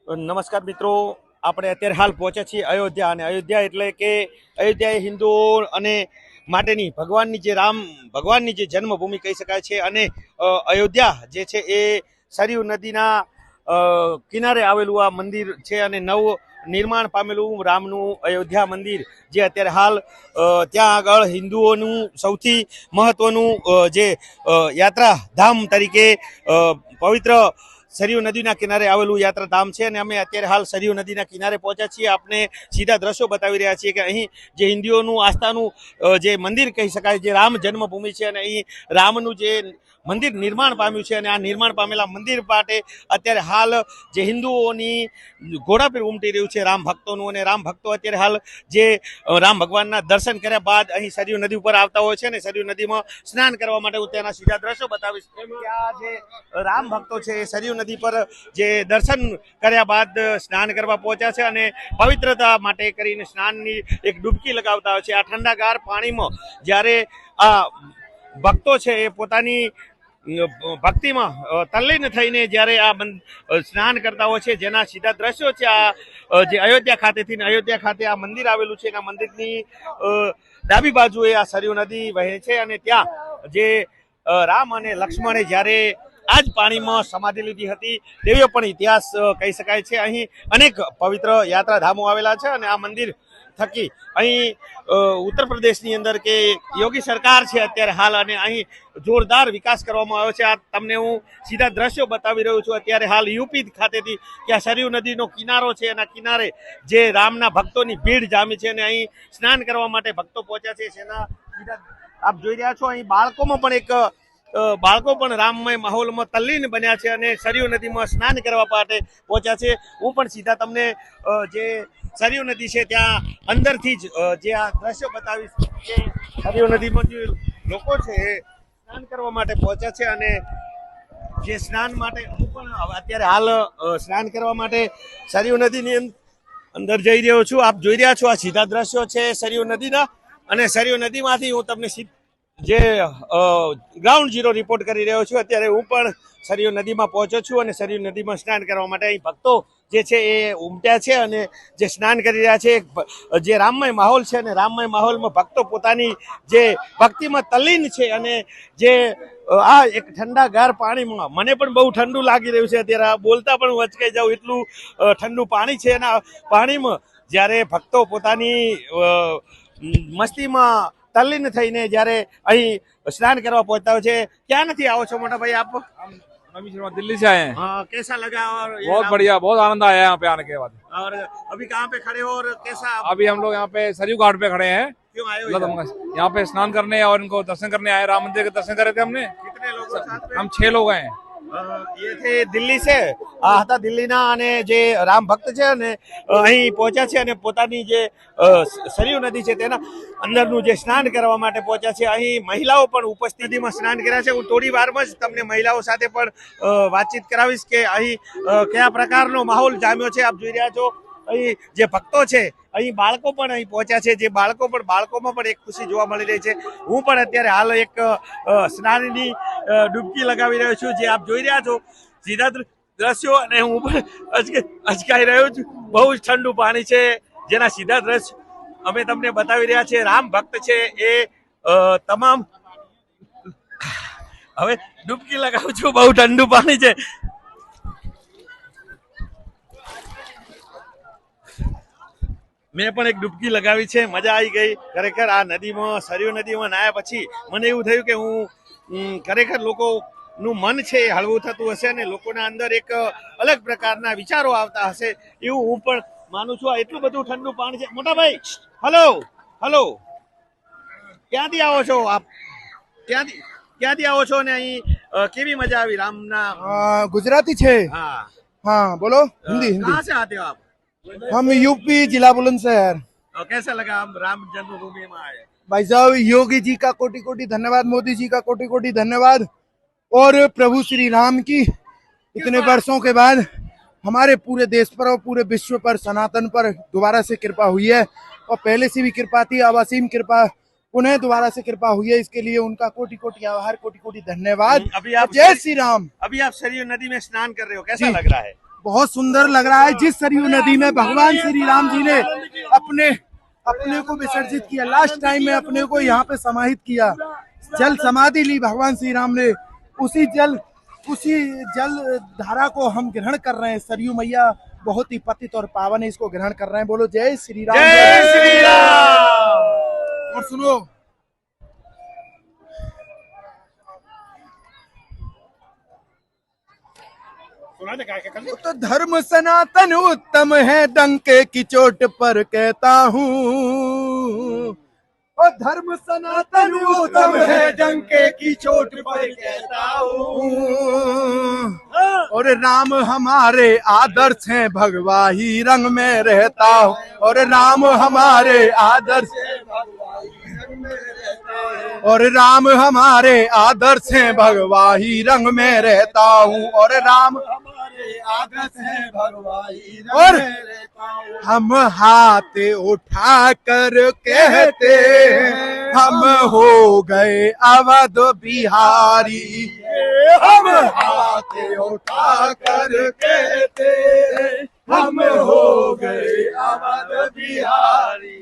નમસ્કાર મિત્રો, આપણે અત્યારે હાલ પહોંચ્યા છીએ અયોધ્યા. અને અયોધ્યા એટલે કે અયોધ્યા એ હિન્દુઓ અને માટેની ભગવાનની જે રામ ભગવાનની જે જન્મભૂમિ કહી શકાય છે. અને અયોધ્યા જે છે એ સરયુ નદીના કિનારે આવેલું આ મંદિર છે અને નવ નિર્માણ પામેલું રામનું અયોધ્યા મંદિર જે અત્યારે હાલ ત્યાં આગળ હિન્દુઓનું સૌથી મહત્વનું જે યાત્રા ધામ તરીકે પવિત્ર સરયુ નદીના કિનારે આવેલું યાત્રાધામ છે. અને અમે અત્યારે હાલ સરયુ નદીના કિનારે પહોંચ્યા છીએ. આપને સીધા દ્રશ્યો બતાવી રહ્યા છીએ કે અહીં જે હિન્દુઓનું આસ્થાનું જે મંદિર કહી શકાય, જે રામ જન્મભૂમિ છે, અને અહીં રામનું જે મંદિર નિર્માણ પામ્યું છે. અને આ નિર્માણ પામેલા મંદિર માટે અત્યારે હાલ જે હિન્દુઓની ઘોડાપીર ઉમટી રહ્યું છે રામ ભક્તોનું. અને રામ ભક્તો અત્યારે હાલ જે રામ ભગવાનના દર્શન કર્યા બાદ અહીં સરયુ નદી ઉપર આવતા હોય છે અને સરયુ નદીમાં સ્નાન કરવા માટે હું તેના સીધા દ્રશ્યો બતાવીશ કે આ જે રામ ભક્તો છે એ સરયુ નદી પર જે દર્શન કર્યા બાદ સ્નાન કરવા પહોંચ્યા છે અને પવિત્રતા માટે કરીને સ્નાનની એક ડૂબકી લગાવતા હોય છે. આ ઠંડાગાર પાણીમાં જ્યારે આ ભક્તો છે એ પોતાની ભક્તિમાં તલ્લીન થઈને જ્યારે આ સ્નાન કરતા હોય છે, જેના સીધા દ્રશ્યો છે આ જે અયોધ્યા ખાતેથી. અયોધ્યા ખાતે આ મંદિર આવેલું છે. આ મંદિરની ડાબી બાજુએ આ સરયુ નદી વહે છે અને ત્યાં જે રામ અને લક્ષ્મણે જ્યારે આ જ પાણીમાં સમાધિ લીધી હતી તેવો પણ ઇતિહાસ કહી શકાય છે. અહીં અનેક પવિત્ર યાત્રાધામો આવેલા છે અને આ મંદિર થકી અહીં ઉત્તર પ્રદેશની અંદર કે યોગી સરકાર છે અત્યારે હાલ, અને અહીં જોરદાર વિકાસ કરવામાં આવ્યો છે. આ તમને હું સીધા દ્રશ્યો બતાવી રહ્યો છું અત્યારે હાલ યુપી ખાતેથી કે આ સરયુ નદીનો કિનારો છે. એના કિનારે જે રામના ભક્તોની ભીડ જામી છે અને અહીં સ્નાન કરવા માટે ભક્તો પહોંચ્યા છે. જેના સીધા આપ જોઈ રહ્યા છો અહીં બાળકો પણ રામમય માહોલમાં તલ્લીન બન્યા છે અને સરયુ નદીમાં સ્નાન કરવા માટે પહોંચ્યા છે. હું પણ સીધા તમને જે સરયુ નદી છે ત્યાં અંદરથી જ જે આ દ્રશ્યો બતાવીશ કે સરયુ નદીમાં જે લોકો છે એ સ્નાન કરવા માટે પહોંચ્યા છે. અને જે સ્નાન માટે હું પણ અત્યારે હાલ સ્નાન કરવા માટે સરયુ નદીની અંદર જઈ રહ્યો છું. આપ જોઈ રહ્યા છો આ સીધા દ્રશ્યો છે સરયુ નદીના. અને સરયુ નદીમાંથી હું તમને જે ગ્રાઉન્ડ ઝીરો રિપોર્ટ કરી રહ્યો છું. અત્યારે હું પણ સરયુ નદીમાં પહોંચ્યો છું અને સરયુ નદીમાં સ્નાન કરવા માટે અહીં ભક્તો જે છે એ ઉમટ્યા છે અને જે સ્નાન કરી રહ્યા છે. જે રામમય માહોલ છે અને રામમય માહોલમાં ભક્તો પોતાની જે ભક્તિમાં તલ્લીન છે. અને જે આ એક ઠંડાગાર પાણીમાં મને પણ બહુ ઠંડુ લાગી રહ્યું છે અત્યારે, બોલતા પણ વચકાઈ જાઉં એટલું ઠંડુ પાણી છે. એના પાણીમાં જ્યારે ભક્તો પોતાની મસ્તીમાં તલ્લીન થઈને જ્યારે અહીં स्नान करवा पहुंचता है। क्या नहीं आओ छो मोटा भाई आप? दिल्ली से आए हैं। हाँ, कैसा लगा? और बहुत बढ़िया, बहुत आनंद आया यहाँ पे आने के बाद। और अभी कहाँ पे खड़े हो और कैसा? अभी हम लोग यहाँ पे सरयू घाट पे खड़े हैं। क्यों आए हो यहाँ पे स्नान करने और इनको दर्शन करने आए। राम मंदिर के दर्शन करे थे हमने। कितने लोग साथ में? हम 6 लोग हैं। ये थे दिल्ली से आ હતા દિલ્હીના અને જે રામ ભક્ત છે ને અહીં પહોંચ્યા છે અને પોતાની જે સરયુ નદી છે તેના અંદરનું જે સ્નાન કરવા માટે પહોંચ્યા છે। અહીં મહિલાઓ પણ ઉપસ્થિતિમાં સ્નાન કર્યા છે। હું થોડી વારમાં જ તમને મહિલાઓ સાથે પણ વાતચીત કરાવીશ કે અહીં કયા પ્રકારનો માહોલ જામ્યો છે। આપ જોઈ રહ્યા છો અહીં જે ભક્તો છે, અહીં બાળકો પણ અહીં પહોંચ્યા છે। જે બાળકોમાં પણ એક ખુશી જોવા મળી રહી છે। હું પણ અત્યારે હાલ એક સ્નાનની ડૂબકી લગાવી રહ્યો છું, જે આપ જોઈ રહ્યા છો સીધા દ્રશ્યો। અને હું પણ અચકાઈ રહ્યો છું। બહુ જ ઠંડુ પાણી છે, જેના સીધા દ્રશ્ય અમે તમને બતાવી રહ્યા છે। રામ ભક્ત છે એ તમામ હવે ડૂબકી લગાવું છું। બહુ ઠંડુ પાણી છે। મેં પણ એક ડૂબકી લગાવી છે, મજા આવી ગઈ ખરેખર। આ નદીમાં સરયુ નદીમાં નાયા પછી મને એવું થયું કે હું ખરેખર લોકોનું મન છે એ હળવું થતું હશે અને લોકોના અંદર એક અલગ પ્રકારના વિચારો આવતા હશે એવું હું પણ માનું છું। એટલું બધું ઠંડુ પાણી છે। મોટા ભાઈ, હલો હલો, ક્યાંથી આવો છો આપ? ક્યાંથી આવો છો અને અહીં કેવી મજા આવી રામના? गुजराती छे। हाँ हाँ बोलो। हिंदी हिंदी। कहाँ से आते हो आप? हम यूपी जिला बुलंदशहर। और कैसा लगा हम राम जन्मभूमि में आए? भाई साहब, योगी जी का कोटि कोटि धन्यवाद, मोदी जी का कोटि कोटि धन्यवाद। और प्रभु श्री राम की इतने वर्षों के बाद हमारे पूरे देश पर और पूरे विश्व पर, सनातन पर दोबारा से कृपा हुई है। और पहले से भी कृपा थी, अब असीम कृपा पुनः दोबारा से कृपा हुई है। इसके लिए उनका कोटि कोटि आभार, कोटि कोटि धन्यवाद। अभी आप जय श्री राम। अभी आप सरयू नदी में स्नान कर रहे हो, कैसा लग रहा है? बहुत सुंदर लग रहा है। जिस सरयू नदी में भगवान श्री राम जी ने अपने को विसर्जित किया, लास्ट टाइम में अपने को यहाँ पे समाहित किया, जल समाधि ली भगवान श्री राम ने, उसी जल धारा को हम ग्रहण कर रहे हैं। सरयू मैया बहुत ही पतित और पावन है, इसको ग्रहण कर रहे हैं। बोलो जय श्री राम, जय श्री राम। और सुनो, तो धर्म सनातन उत्तम है, डंके की चोट पर कहता हूँ। और धर्म सनातन उत्तम है, डंके की चोट पर कहता हूँ। और राम हमारे आदर्श हैं, भगवा ही रंग में रहता हूँ। और राम हमारे आदर्श, और राम हमारे आदर्श हैं, भगवा ही रंग में रहता हूँ। और राम हमारे आदर्श हैं, भगवा ही रंग में रहता हूँ। हम हाथ उठा कर कहते हैं, हम हो गए अवध बिहारी। हम हाथ उठा कर कहते हैं, हम हो गए अवध बिहारी।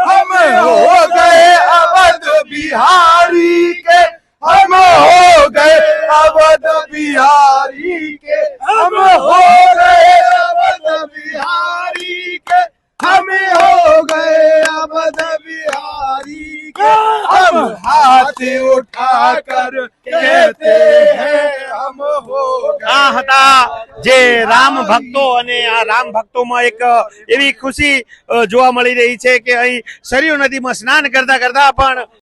हम हो गए अवध बिहारी के, हम हो गए अवध बिहारी के, हम हो गए अवध बिहारी के, हम हो गए अवध बिहारी के। हम हाथ उठा कर कहते हैं, हम हो गए। આ હતા જે રામ ભક્તો, અને આ રામ ભક્તોમાં એક એવી ખુશી જોવા મળી રહી છે કે અહીં સરયુ નદીમાં સ્નાન કરતા કરતા પણ